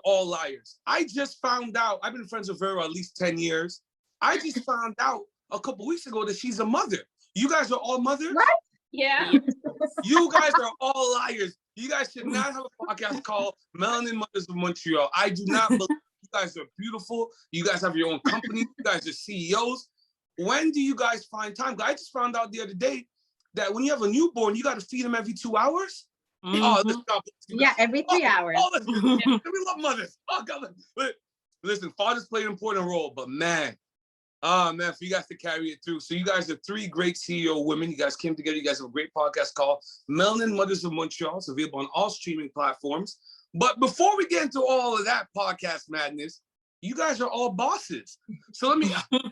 all liars. I just found out, I've been friends with her at least 10 years. I just found out a couple weeks ago that she's a mother. You guys are all mothers? What? Yeah. You guys are all liars. You guys should not have a podcast called Melanin Mothers of Montreal. I do not believe you guys are beautiful. You guys have your own company. You guys are CEOs. When do you guys find time? I just found out the other day that when you have a newborn, you got to feed them every 2 hours. Mm-hmm. Oh, listen, yeah, every 3 hours. Listen, we love mothers. Oh, God, listen, fathers play an important role, but man, for you guys to carry it through. So you guys are 3 great CEO women. You guys came together. You guys have a great podcast called Melanin Mothers of Montreal. It's available on all streaming platforms. But before we get into all of that podcast madness, you guys are all bosses. So let me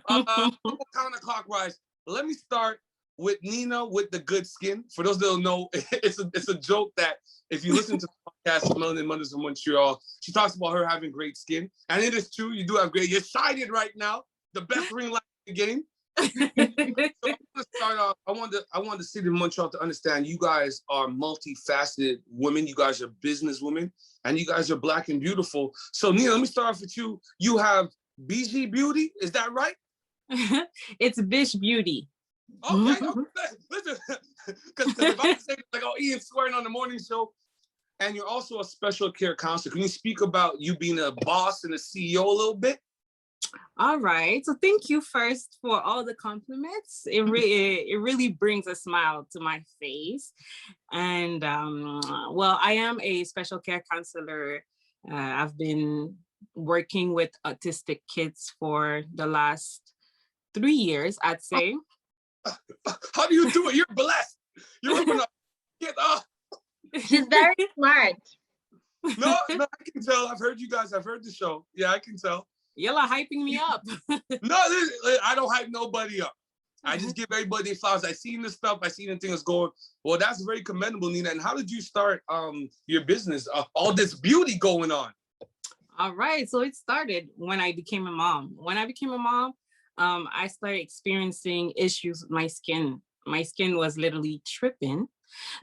counterclockwise. Let me start with Nina with the good skin. For those that don't know, it's a joke that if you listen to the podcast Melanin Mothers of Montreal, she talks about her having great skin. And it is true, you do have great. You're shining right now. The best ring light in the game. So to start off, I want the city of Montreal to understand you guys are multifaceted women. You guys are business women, and you guys are Black and beautiful. So Nina, let me start off with you. You have BG Beauty, is that right? It's Bish Beauty. Okay, listen, because if I say like, oh, Ian swearing on the morning show, and you're also a special care counselor. Can you speak about you being a boss and a CEO a little bit? All right. So thank you first for all the compliments. It really brings a smile to my face. And well, I am a special care counselor. I've been working with autistic kids for the last 3 years, I'd say. How do you do it? You're blessed. You're working a kid. She's very smart. No, I can tell. I've heard you guys. I've heard the show. Yeah, I can tell. Y'all are hyping me up. No, I don't hype nobody up. I just give everybody their flowers. I seen the stuff. I seen the things going. Well, that's very commendable, Nina. And how did you start your business? All this beauty going on. All right. So it started when I became a mom. When I became a mom, I started experiencing issues with my skin. My skin was literally tripping.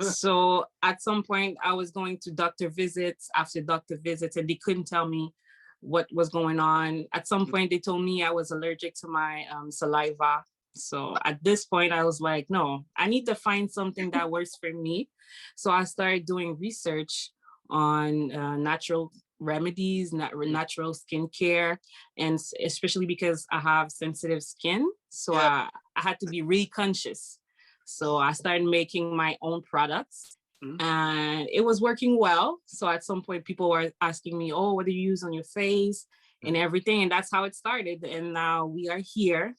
So at some point, I was going to doctor visits after doctor visits, and they couldn't tell me what was going on. At some point, they told me I was allergic to my saliva. So at this point, I was like, no, I need to find something that works for me. So I started doing research on natural remedies, natural skincare, and especially because I have sensitive skin. So I had to be really conscious. So I started making my own products. And it was working well. So at some point, people were asking me, oh, what do you use on your face and everything? And that's how it started. And now we are here.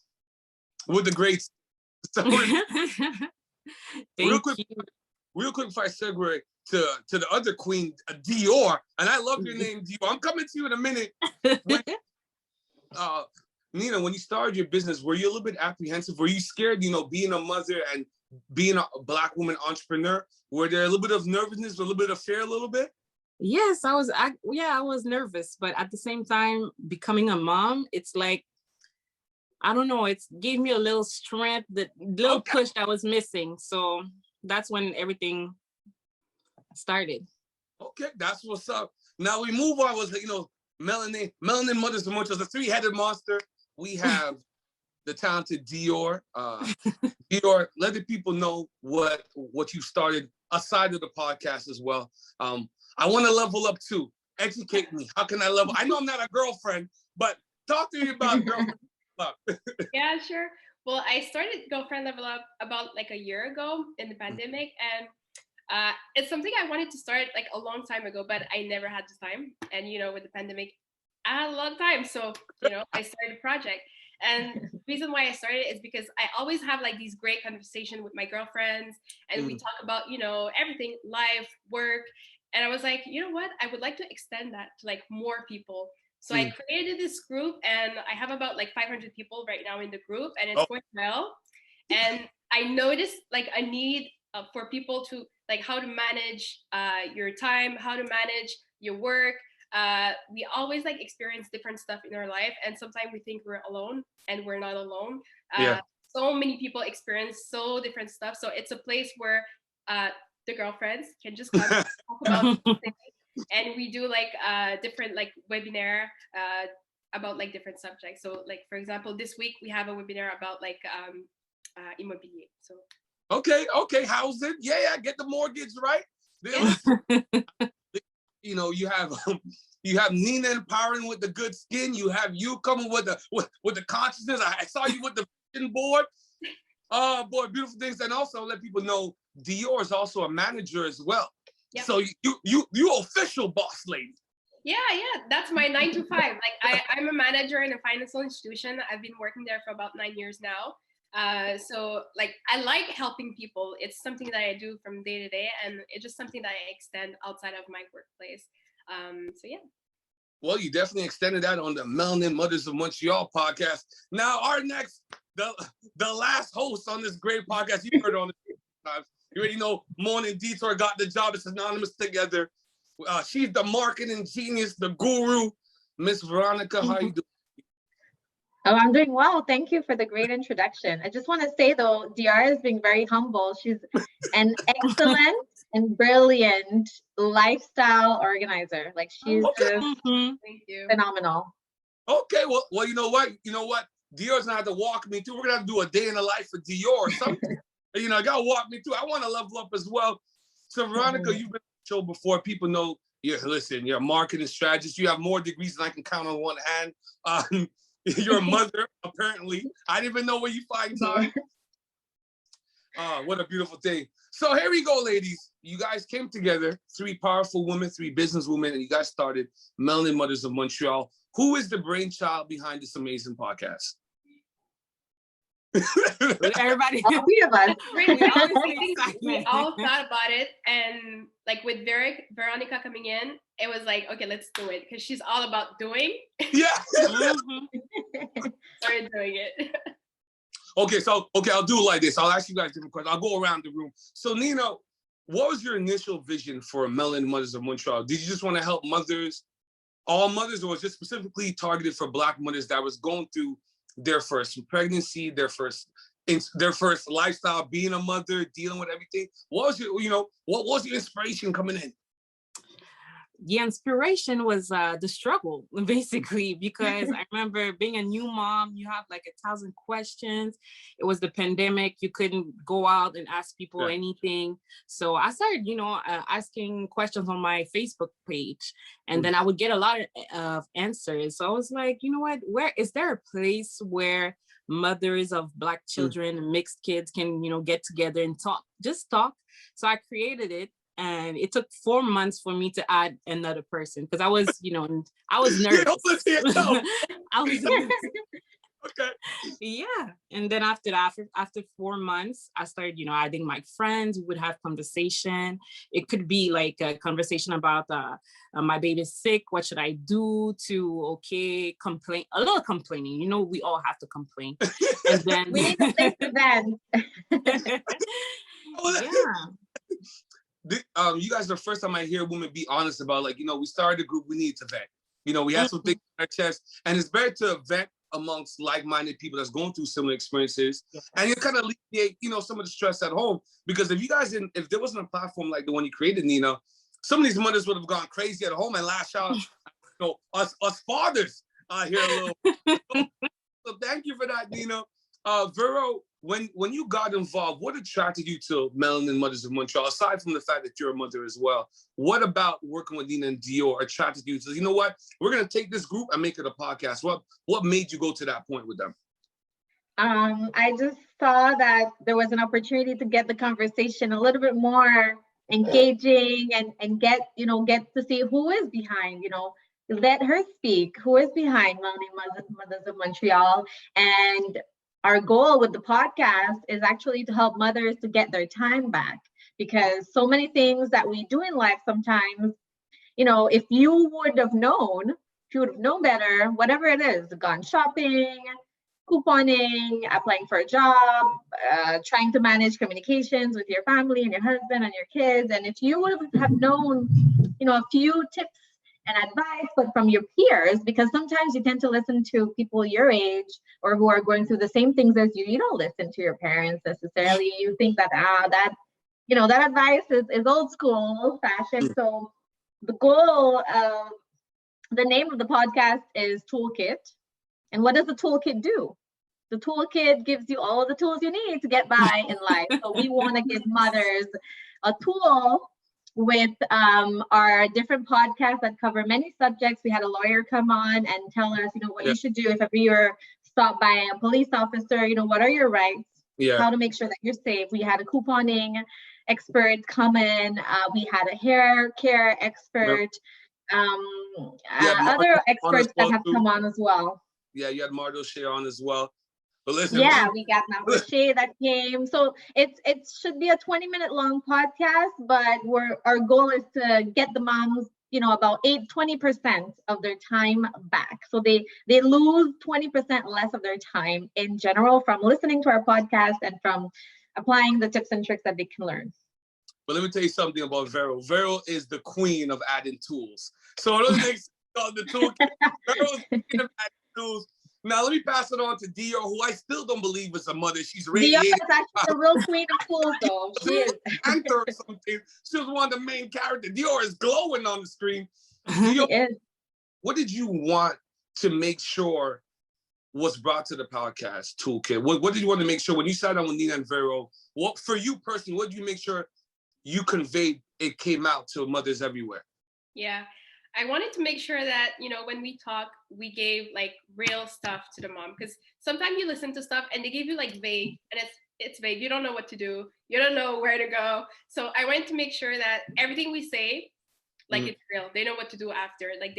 With the great story. Real quick before I segue to the other queen, Dior. And I love your name, Dior. I'm coming to you in a minute. Nina, when you started your business, were you a little bit apprehensive? Were you scared, being a mother and being a Black woman entrepreneur? Were there a little bit of nervousness, a little bit of fear, a little bit? Yes, I was nervous, but at the same time, becoming a mom, it's like, I don't know, it gave me a little strength, the little push that was missing. So that's when everything started. Okay, that's what's up. Now we move on. Was Melanin Mothers of Montreal, the 3-headed monster. We have the talented Dior. Dior, let the people know what you started aside of the podcast as well. I want to level up too. Educate me. How can I level? I know I'm not a girlfriend, but talk to me about girlfriend. Yeah, sure. Well, I started Girlfriend Level Up about like a year ago in the pandemic, and it's something I wanted to start like a long time ago, but I never had the time. And with the pandemic, I had a lot of time, so I started a project. And the reason why I started is because I always have like these great conversations with my girlfriends, and we talk about everything, life, work. And I was like, you know what? I would like to extend that to like more people. So I created this group, and I have about like 500 people right now in the group, and it's going well. And I noticed like a need for people to like how to manage your time, how to manage your work. We always like experience different stuff in our life, and sometimes we think we're alone, and we're not alone. So many people experience so different stuff. So it's a place where the girlfriends can just come and talk about things. and we do like different like webinar about like different subjects. So like for example, this week we have a webinar about like immobilier. So Okay, housing. Yeah, get the mortgage right. You know, you have Nina empowering with the good skin. You have you coming with the consciousness. I saw you with the vision board. Oh boy, beautiful things. And also let people know Dior is also a manager as well. Yep. So you official boss lady. Yeah, that's my 9 to 5. Like I'm a manager in a financial institution. I've been working there for about 9 years now. So like I like helping people. It's something that I do from day to day, and it's just something that I extend outside of my workplace. So yeah. Well, you definitely extended that on the Melanin Mothers of Montreal podcast. Now our next, the last host on this great podcast, you heard on it times. You already know Morning Detour got the job. It's anonymous together. She's the marketing genius, the guru. Miss Veronica, how you doing? Oh, I'm doing well. Thank you for the great introduction. I just want to say though, Diara is being very humble. She's an excellent and brilliant lifestyle organizer. Like she's just Thank you. Phenomenal. Okay, well, you know what? Dior's gonna have to walk me through. We're gonna have to do a day in the life for Dior or something. You know, gotta walk me through. I want to level up as well. So Veronica, you've been on the show before. People know you're a marketing strategist. You have more degrees than I can count on one hand. You're a mother, apparently. I didn't even know where you find time. What a beautiful thing. So here we go, ladies. You guys came together, 3 powerful women, 3 business women, and you guys started Melanin Mothers of Montreal. Who is the brainchild behind this amazing podcast? Everybody, all 3 of us. We all thought about it, and like with Veronica coming in, it was like, okay, let's do it, because she's all about doing. Yeah. Started doing it. Okay, I'll do it like this. I'll ask you guys different questions. I'll go around the room. So Nina, what was your initial vision for Melanin Mothers of Montreal? Did you just want to help mothers, all mothers, or was it specifically targeted for Black mothers that was going through their first pregnancy, their first lifestyle, being a mother, dealing with everything? What was your inspiration coming in? The inspiration was the struggle, basically, because I remember being a new mom, you have like 1,000 questions. It was the pandemic. You couldn't go out and ask people anything. So I started, asking questions on my Facebook page, and then I would get a lot of answers. So I was like, you know what, where is there a place where mothers of Black children, mixed kids can, get together and talk? So I created it. And it took 4 months for me to add another person, because I was, I was nervous. I was nervous. Okay. Yeah. And then after 4 months, I started, adding my friends. We would have conversation. It could be like a conversation about my baby's sick. What should I do to, complain? A little complaining. We all have to complain. And then we need to think to them. Yeah. You guys are the first time I hear women be honest about, like, we started a group, we need to vent. We have some things in our chest, and it's better to vent amongst like-minded people that's going through similar experiences, and you kind of alleviate, some of the stress at home. Because if there wasn't a platform like the one you created, Nina, some of these mothers would have gone crazy at home and lashed out. Us fathers here a little. So thank you for that, Nina. Vero, when you got involved, what attracted you to Melanin Mothers of Montreal, aside from the fact that you're a mother as well? What about working with Nina and Dior attracted you to, you know what, we're going to take this group and make it a podcast? What made you go to that point with them? I just saw that there was an opportunity to get the conversation a little bit more engaging and get to see who is behind, let her speak, who is behind Melanin Mothers of Montreal. And our goal with the podcast is actually to help mothers to get their time back, because so many things that we do in life sometimes, if you would have known better, whatever it is, gone shopping, couponing, applying for a job, trying to manage communications with your family and your husband and your kids. And if you would have known, a few tips and advice, but from your peers, because sometimes you tend to listen to people your age or who are going through the same things as you. You don't listen to your parents necessarily. You think that that advice is old school, old fashioned. So the goal of the name of the podcast is Toolkit. And what does the toolkit do? The toolkit gives you all of the tools you need to get by in life. So we want to give mothers a tool with our different podcasts that cover many subjects. We had a lawyer come on and tell us, what you should do if ever you're stopped by a police officer, what are your rights? Yeah. How to make sure that you're safe. We had a couponing expert come in. We had a hair care expert. Other experts that have come on as well. Yeah, you had Mardo Shea on as well. But listen, yeah, we got Mardo Shea that came. So it should be a 20-minute long podcast, but our goal is to get the moms, about 20% of their time back. So they lose 20% less of their time in general from listening to our podcast and from applying the tips and tricks that they can learn. But let me tell you something about Vero. Vero is the queen of adding tools. So it doesn't make sense called the toolkit. Vero's the queen of adding tools. Now let me pass it on to Dior, who I still don't believe is a mother. She's radiating. Dior is actually the real queen of tools, though. She is. Or something. She was one of the main characters. Dior is glowing on the screen. Dior, is. What did you want to make sure was brought to the podcast toolkit? What did you want to make sure when you sat down with Nina and Vero? What for you personally? What did you make sure you conveyed it came out to mothers everywhere? Yeah, I wanted to make sure that, when we talk, we gave like real stuff to the mom, because sometimes you listen to stuff and they give you like vague, and it's vague. You don't know what to do. You don't know where to go. So I wanted to make sure that everything we say, like it's real. They know what to do after. Like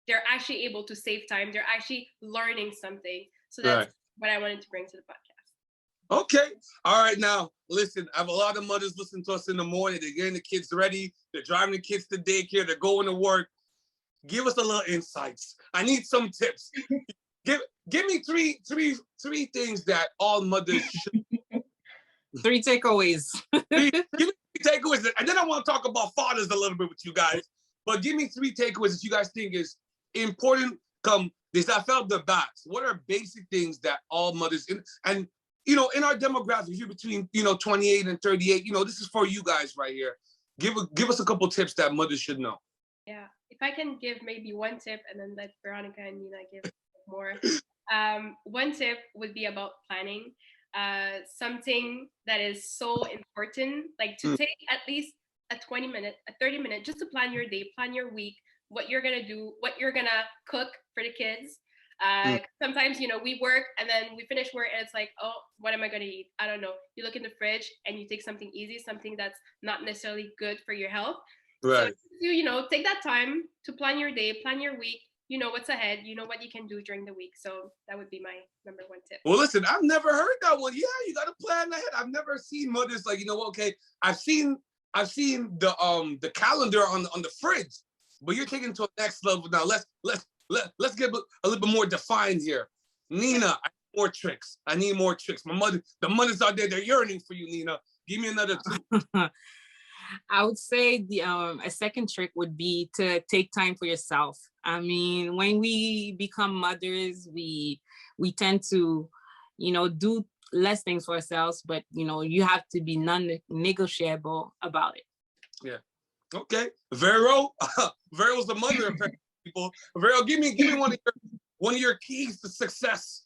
they're actually able to save time. They're actually learning something. So that's what I wanted to bring to the podcast. Okay. All right. Now, listen, I have a lot of mothers listening to us in the morning. They're getting the kids ready. They're driving the kids to daycare. They're going to work. Give us a little insights. I need some tips. Give me three things that all mothers should. 3 takeaways. Give me 3 takeaways. And then I want to talk about fathers a little bit with you guys. But give me 3 takeaways that you guys think is important. This I felt the backs. What are basic things that all mothers and in our demographic, if you're between 28 and 38, this is for you guys right here. Give us a couple tips that mothers should know. Yeah, if I can give maybe one tip and then let Veronica and Nina give more. One tip would be about planning. Something that is so important, like to take at least a 20-minute, a 30-minute, just to plan your day, plan your week, what you're gonna do, what you're gonna cook for the kids. Sometimes, we work and then we finish work and it's like, oh, what am I going to eat? I don't know. You look in the fridge and you take something easy, something that's not necessarily good for your health. Right. So, take that time to plan your day, plan your week, what's ahead, what you can do during the week. So that would be my number 1 tip. Well, listen, I've never heard that one. Yeah, you got to plan ahead. I've never seen mothers like, okay, I've seen the calendar on the fridge, but you're taking it to the next level now. Let's get a little bit more defined here. Nina, I need more tricks. The mothers out there, they're yearning for you, Nina. Give me another 2. I would say a second trick would be to take time for yourself. I mean, when we become mothers, we tend to, do less things for ourselves, but, you have to be non-negotiable about it. Yeah. Okay. Vero's the mother of people. Vero, give me one of your keys to success.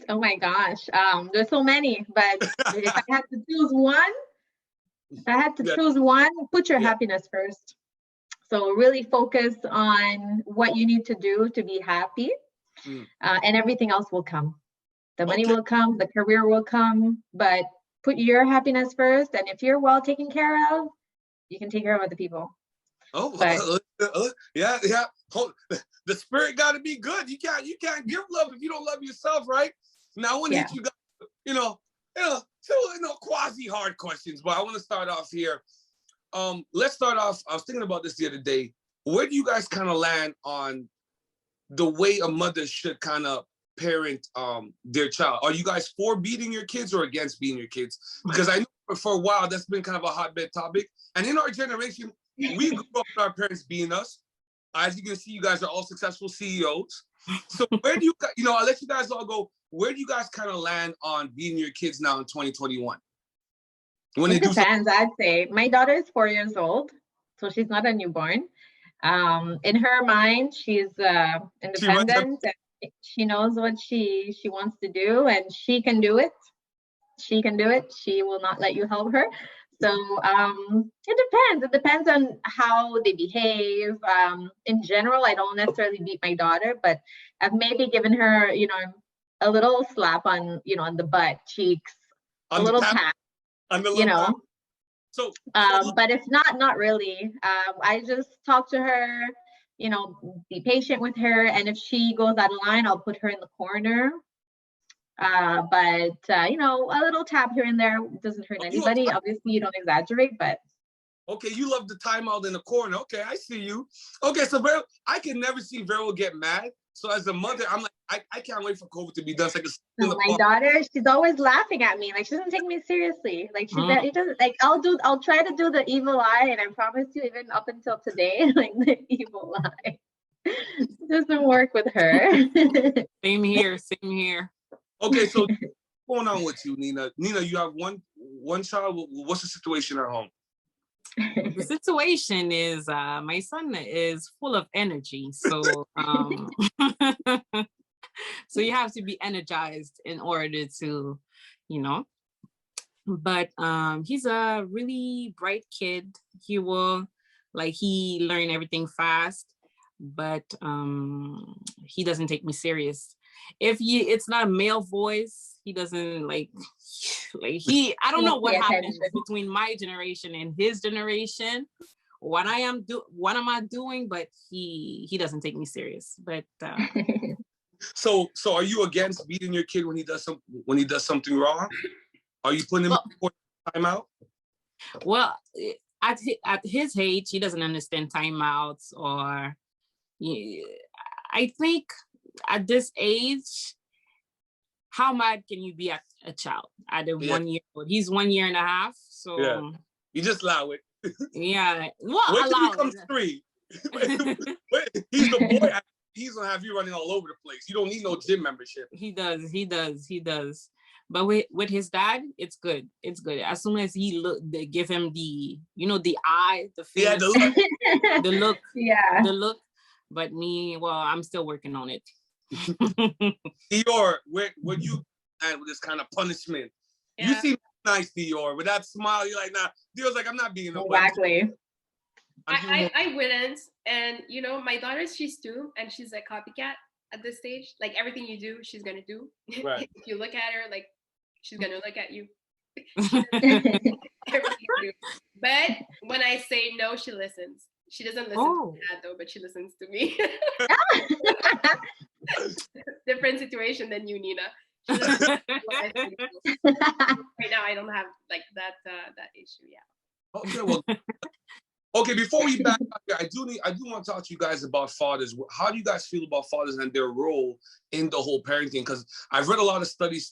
Oh my gosh, there's so many, but if I had to choose one, put your happiness first. So really focus on what you need to do to be happy, and everything else will come. The money will come, the career will come, but put your happiness first. And if you're well taken care of, you can take care of other people. Oh, yeah. The spirit got to be good. You can't give love if you don't love yourself, right? Now I want to hit you guys, two quasi hard questions, but I want to start off here. Let's start off. I was thinking about this the other day. Where do you guys kind of land on the way a mother should kind of parent their child? Are you guys for beating your kids or against beating your kids? Because I know for a while that's been kind of a hotbed topic, and in our generation, we grew up with our parents being us. As you can see, you guys are all successful CEOs. So where do you, I'll let you guys all go. Where do you guys kind of land on beating your kids now in 2021? It depends, I'd say. My daughter is 4 years old. So she's not a newborn. In her mind, she's independent. And she knows what she wants to do, and she can do it. She can do it. She will not let you help her. So it depends. It depends on how they behave. In general, I don't necessarily beat my daughter, but I've maybe given her, a little slap on, on the butt cheeks, a little tap, tap. So, but if not really. I just talk to her, be patient with her, and if she goes out of line, I'll put her in the corner. But a little tap here and there doesn't hurt anybody. Obviously, you don't exaggerate, but okay, you love the timeout in the corner. Okay, I see you. Okay, so Vero, I can never see Vero get mad. So as a mother, I'm like, I can't wait for COVID to be done. It's like my daughter, she's always laughing at me. Like, she doesn't take me seriously. Like, it doesn't, like, I'll try to do the evil eye, and I promise you, even up until today, like, the evil eye doesn't work with her. Same here. Okay, so what's going on with you, Nina? Nina, you have one child. What's the situation at home? The situation is my son is full of energy, so so you have to be energized in order to, but he's a really bright kid. He learn everything fast, but he doesn't take me serious. If it's not a male voice, he doesn't I don't know what happens between my generation and his generation. What am I doing? But he doesn't take me serious. But so are you against beating your kid when he does something wrong? Are you putting him in timeout? Well, at his age, he doesn't understand timeouts, or I think at this age, how mad can you be at a child at 1 year old? He's 1 year and a half, so yeah. You just allow it. Yeah, well, wait till he becomes 3. He's the boy. He's gonna have you running all over the place. You don't need no gym membership. He does. But with his dad, it's good. It's good. As soon as they give him the, the eye, the face, yeah, the look, yeah, the look. But me, well, I'm still working on it. Dior, when you and with this kind of punishment, you seem nice, Dior. With that smile, you're like, nah. Dior's like, I'm not being no. Exactly. I wouldn't, and my daughter, she's 2, and she's a copycat at this stage. Like, everything you do, she's gonna do. Right. If you look at her, like, she's gonna look at you. Everything you do. But when I say no, she listens. She doesn't listen to Dad though, but she listens to me. Different situation than you, Nina. Right now, I don't have like that issue. Yeah. Okay, well, okay. Before we back up here, I do want to talk to you guys about fathers. How do you guys feel about fathers and their role in the whole parenting? Because I've read a lot of studies.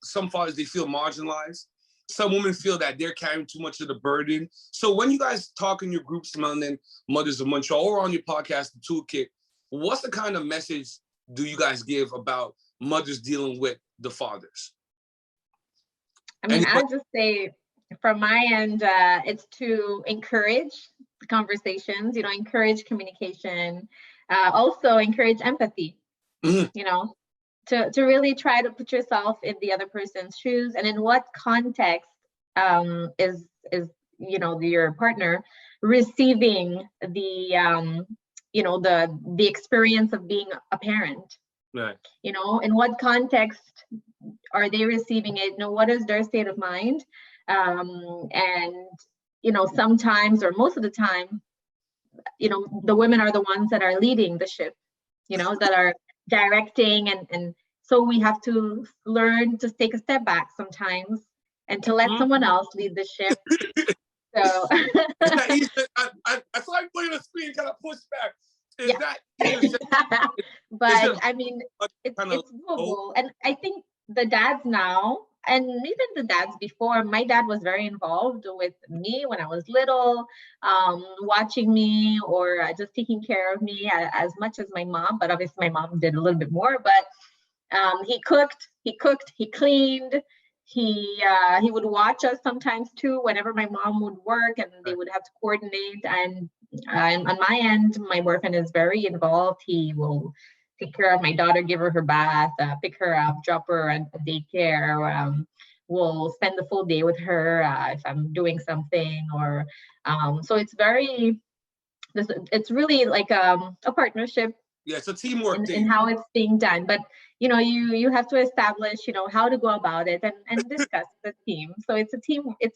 Some fathers, they feel marginalized. Some women feel that they're carrying too much of the burden. So when you guys talk in your groups, Melanin Mothers of Montreal, or on your podcast, The Toolkit, what's the kind of message do you guys give about mothers dealing with the fathers? I mean, I'll just say from my end, it's to encourage conversations, encourage communication, also encourage empathy, to really try to put yourself in the other person's shoes, and in what context is your partner receiving the the experience of being a parent, right? In what context are they receiving it? What is their state of mind? And sometimes, or most of the time, the women are the ones that are leading the ship, that are directing, and so we have to learn to take a step back sometimes and to let someone else lead the ship. So I saw you putting the screen kind of push back. But I mean, it's doable. And I think the dads now, and even the dads before, my dad was very involved with me when I was little, watching me, or just taking care of me as much as my mom. But obviously my mom did a little bit more. But he cooked, he cleaned, he would watch us sometimes too, whenever my mom would work and they would have to coordinate. And on my end, my boyfriend is very involved. He will take care of my daughter, give her bath, pick her up, drop her at daycare. We'll spend the full day with her if I'm doing something, or so it's really like a partnership. Yeah, it's a teamwork thing. In how it's being done. But you have to establish how to go about it and discuss the team. So it's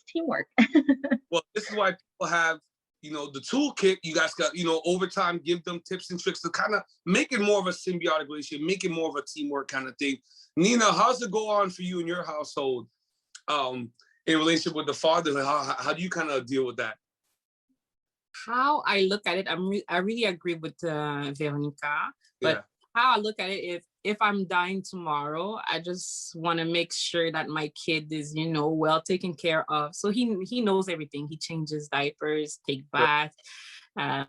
teamwork. Well, this is why people have the toolkit. You guys got over time give them tips and tricks to kind of make it more of a symbiotic relationship, make it more of a teamwork kind of thing. Nina, how's it go on for you in your household in relationship with the father? How do you kind of deal with that? How I look at it, I really agree with Veronica, but how I look at it, if I'm dying tomorrow, I just want to make sure that my kid is, well taken care of. So he knows everything. He changes diapers, take baths,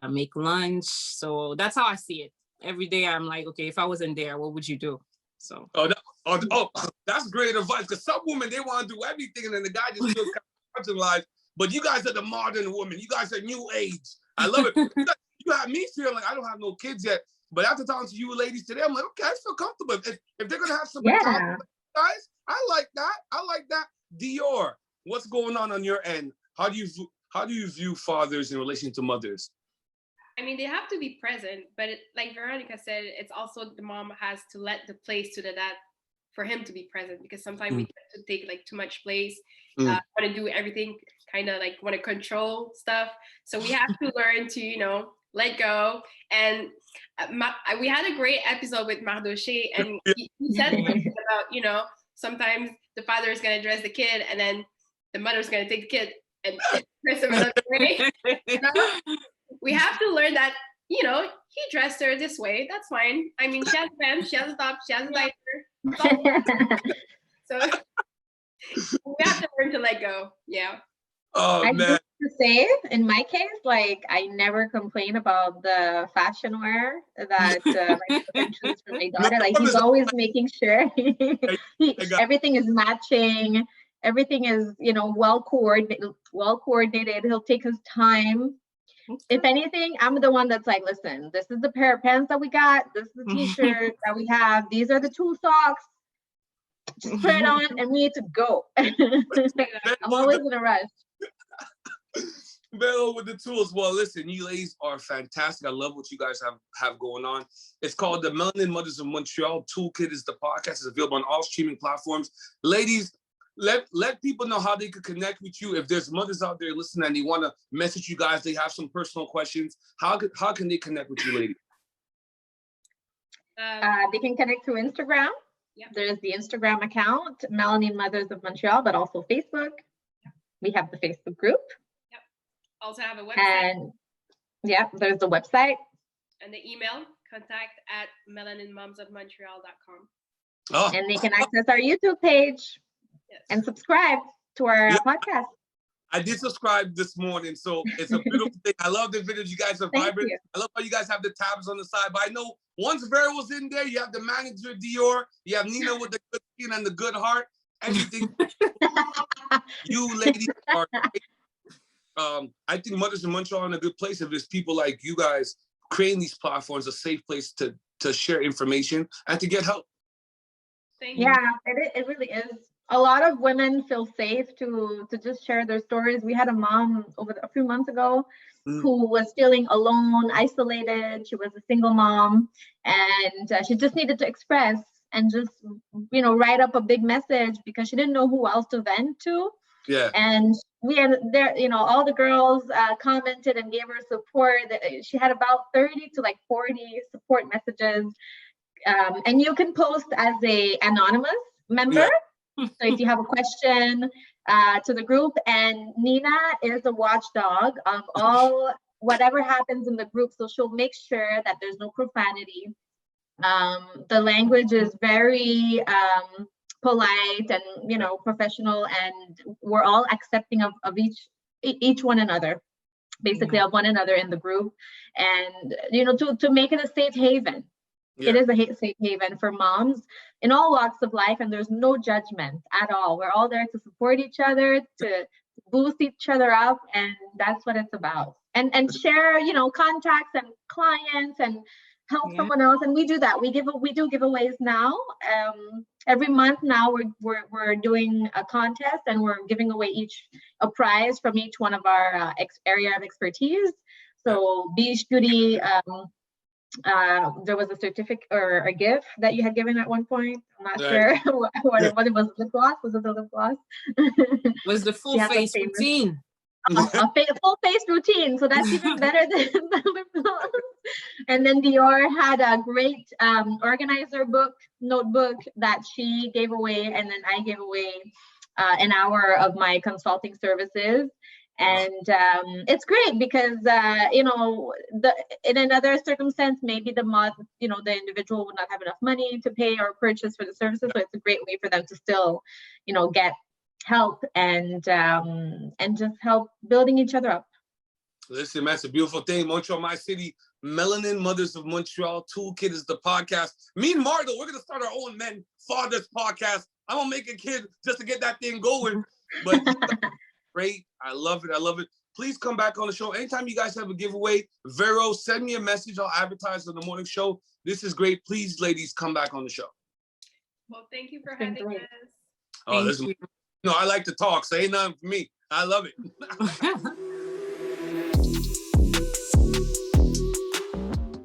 make lunch. So that's how I see it. Every day I'm like, okay, if I wasn't there, what would you do? So. That's great advice, because some women, they want to do everything and then the guy just feels kind of marginalized. But you guys are the modern women. You guys are new age. I love it. You have me feeling like I don't have no kids yet. But after talking to you ladies today, I'm like, okay, I feel comfortable. If they're going to have some talk, guys, I like that. I like that. Dior, what's going on your end? How do you view fathers in relation to mothers? I mean, they have to be present, but like Veronica said, it's also the mom has to let the place to the dad for him to be present, because sometimes we tend to take like too much place, want to do everything, kind of like want to control stuff. So we have to learn to, let go. And we had a great episode with Mardoché, and he said something about, sometimes the father is going to dress the kid and then the mother's going to take the kid and dress him another way. We have to learn that, he dressed her this way. That's fine. I mean, she has pants, she has a top, she has a diaper. So we have to learn to let go. Yeah. Oh, I man. just to say, in my case, like I never complain about the fashion wear that my husband chooses for my daughter. Like he's always making sure everything is matching. Everything is, well coordinated. He'll take his time. If anything, I'm the one that's like, listen, this is the pair of pants that we got. This is the t-shirt that we have. These are the 2 socks. Just put it on and we need to go. I'm always in a rush. Bello with the tools. Well, listen, you ladies are fantastic. I love what you guys have going on. It's called the Melanin Mothers of Montreal. Toolkit is the podcast. It's available on all streaming platforms. Ladies, let people know how they could connect with you. If there's mothers out there listening and they want to message you guys, they have some personal questions, how can they connect with you, ladies? They can connect through Instagram. Yep. There's the Instagram account, Melanin Mothers of Montreal, but also Facebook. Yep. We have the Facebook group. Yep. Also have a website. And there's the website. And the email, contact@melaninmomsofmontreal.com. Oh. And they can access our YouTube page and subscribe to our podcast. I did subscribe this morning, so it's a beautiful thing. I love the videos. You guys are vibrant. I love how you guys have the tabs on the side. But I know once Pharaoh was in there, you have the manager, Dior. You have Nina with the good skin and the good heart. Everything. You ladies are great. I think Mothers in Montreal are in a good place if there's people like you guys creating these platforms, a safe place to share information and to get help. Thank you. Yeah, it really is. A lot of women feel safe to just share their stories. We had a mom a few months ago who was feeling alone, isolated. She was a single mom, and she just needed to express and just, write up a big message because she didn't know who else to vent to. Yeah. And we had there, all the girls commented and gave her support. She had about 30 to 40 support messages. And you can post as a anonymous member. Yeah. So if you have a question to the group, and Nina is a watchdog of all whatever happens in the group. So she'll make sure that there's no profanity. The language is very polite and, professional, and we're all accepting of each one another, basically of one another in the group, and, to make it a safe haven. It is a safe haven for moms in all walks of life, and there's no judgment at all. We're all there to support each other, to boost each other up, and that's what it's about. And share, you know, contacts and clients and help someone else. And we do that. We do giveaways now. Every month now we're doing a contest, and we're giving away a prize from each one of our area of expertise. So Beach Beauty, there was a certificate or a gift that you had given at one point. I'm not sure what it was. Lip gloss? Was it the lip gloss? Was the full face routine. A full face routine. So that's even better than the lip gloss. And then Dior had a great organizer notebook that she gave away, and then I gave away an hour of my consulting services. And it's great because, you know, in another circumstance, maybe the individual would not have enough money to pay or purchase for the services. So it's a great way for them to still, you know, get help and just help building each other up. Listen, man, it's a beautiful thing. Montreal, my city, Melanin Mothers of Montreal. Toolkit is the podcast. Me and Margo, we're going to start our own men fathers podcast. I'm going to make a kid just to get that thing going. But great. I love it. I love it. Please come back on the show. Anytime you guys have a giveaway, Vero, send me a message. I'll advertise on the morning show. This is great. Please, ladies, come back on the show. Well, thank you for having us. Oh, listen, I like to talk, so ain't nothing for me. I love it.